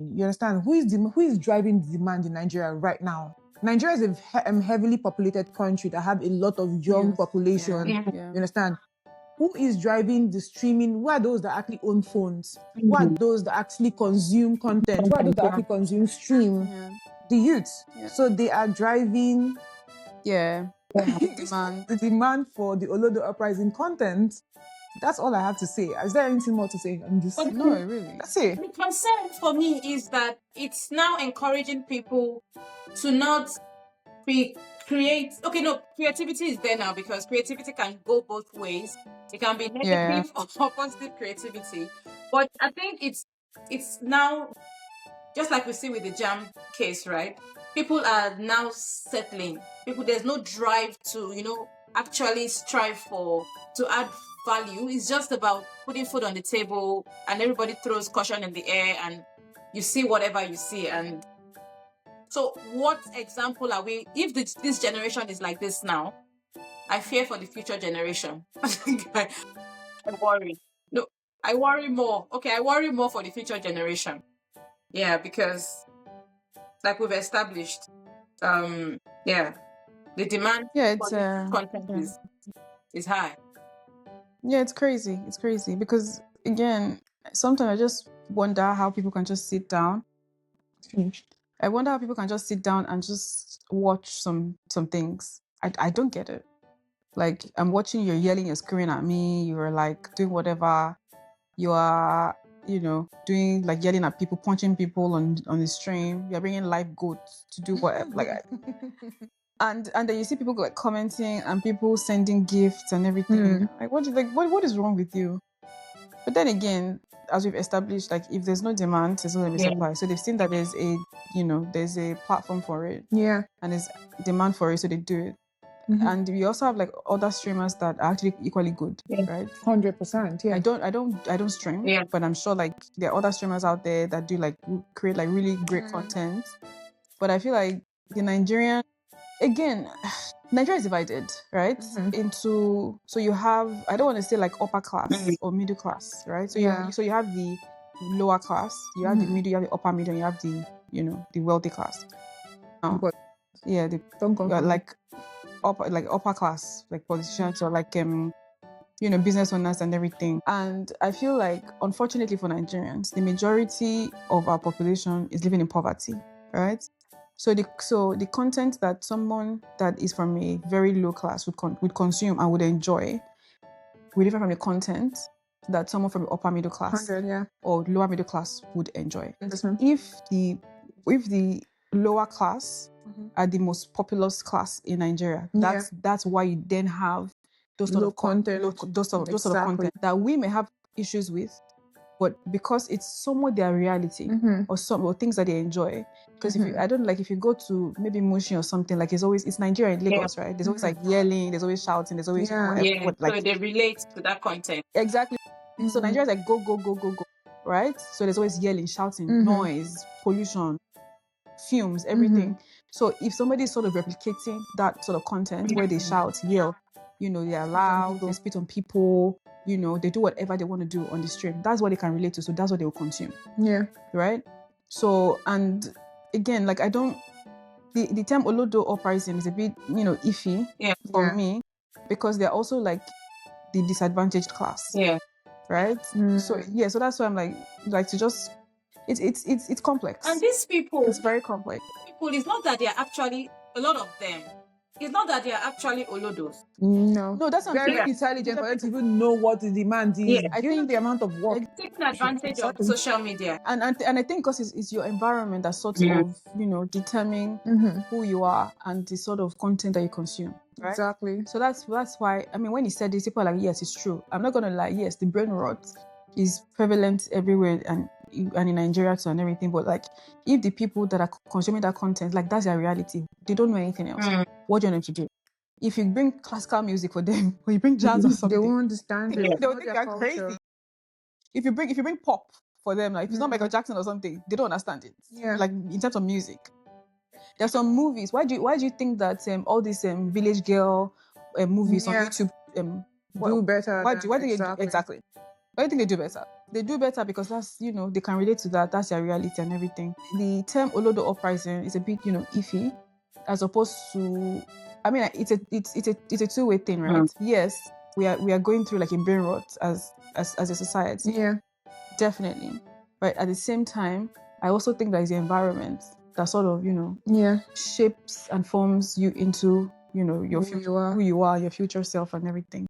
You understand? Who is driving the demand in Nigeria right now? Nigeria is a heavily populated country that have a lot of young population. Yeah. You understand? Who is driving the streaming? Who are those that actually own phones? Who are those that actually consume content? Who are those that actually consume stream? The youths. So they are driving the demand for the Olodo Uprising content. That's all I have to say. Is there anything more to say? No, really. That's it. The concern for me is that it's now encouraging people to not create. Okay, no, creativity is there now because creativity can go both ways. It can be negative or positive creativity. But I think it's now just like we see with the jam case, right? People are now settling. There's no drive to, actually strive to add value. It's just about putting food on the table and everybody throws caution in the air and you see whatever you see. And so what example are we, if this generation is like this now, I fear for the future generation. I worry. No, I worry more. Okay, I worry more for the future generation. Yeah, because like we've established, the demand for content is high. Yeah, it's crazy. It's crazy because again, sometimes I just wonder how people can just sit down. I wonder how people can just sit down and just watch some things. I don't get it. Like I'm watching, you're yelling, you're screaming at me, you're like doing whatever. You are, doing like yelling at people, punching people on the stream. You're bringing live goats to do whatever. And then you see people like commenting and people sending gifts and everything. Like what is wrong with you? But then again, as we've established, like if there's no demand, there's no supply. So they've seen that there's a platform for it. Yeah. And there's demand for it, so they do it. And we also have like other streamers that are actually equally good, right? 100%. Yeah. I don't stream, but I'm sure like there are other streamers out there that do like create like really great content. But I feel like the Nigeria is divided, right? Into, so you have, I don't want to say like upper class or middle class, right? So you have the lower class, you have the middle, you have the upper middle, you have the the wealthy class. Like upper class, like politicians or like business owners and everything. And I feel like, unfortunately for Nigerians, the majority of our population is living in poverty, right? So the content that someone that is from a very low class would consume and would enjoy will differ from the content that someone from the upper middle class or lower middle class would enjoy. If the lower class are the most populous class in Nigeria, that's why you then have those sort of content, those sort of content that we may have issues with, but because it's somewhat their reality or things that they enjoy. Because if you go to maybe Mushi or something, like it's Nigeria in Lagos, right? There's always like yelling, there's always shouting, there's always so they relate to that content. Exactly. So Nigeria is like go, right? So there's always yelling, shouting, noise, pollution, fumes, everything. So if somebody is sort of replicating that sort of content where they shout, yell, they are loud, they spit on people, they do whatever they want to do on the stream. That's what they can relate to. So that's what they will consume. Yeah. Right? So, and again, like the term Olodo Uprising is a bit, iffy for me, because they're also like the disadvantaged class. Yeah. Right? So that's why I'm like to just, it's complex. And these people, it's very complex. It's not that they are actually, a lot of them, it's not that they are actually Olodos. No, that's very intelligent for them to even know what the demand is. I think the amount of work, taking advantage of social media, and I think because it's your environment that sort of determine who you are and the sort of content that you consume. Right? Exactly. So that's why, I mean, when he said this, people are like, yes, it's true. I'm not gonna lie. Yes, the brain rot is prevalent everywhere and in Nigeria too and everything, but like if the people that are consuming that content, like that's their reality, they don't know anything else. What do you want them to do? If you bring classical music for them or you bring jazz or something, they won't understand it. They'll think you're crazy. If you bring pop for them, like if it's not Michael Jackson or something, they don't understand it. Like in terms of music. There's some movies. Why do you think that all these village girl movies on YouTube do better? Why do you think they do better? they do better because that's, they can relate to that. That's their reality and everything. The term Olodo Uprising is a bit, iffy, as opposed to, I mean, it's a two-way thing, right? Yes, we are going through like a brain rot as a society. Yeah. Definitely. But at the same time, I also think that it's the environment that sort of, shapes and forms you into, your future, who you are, your future self and everything.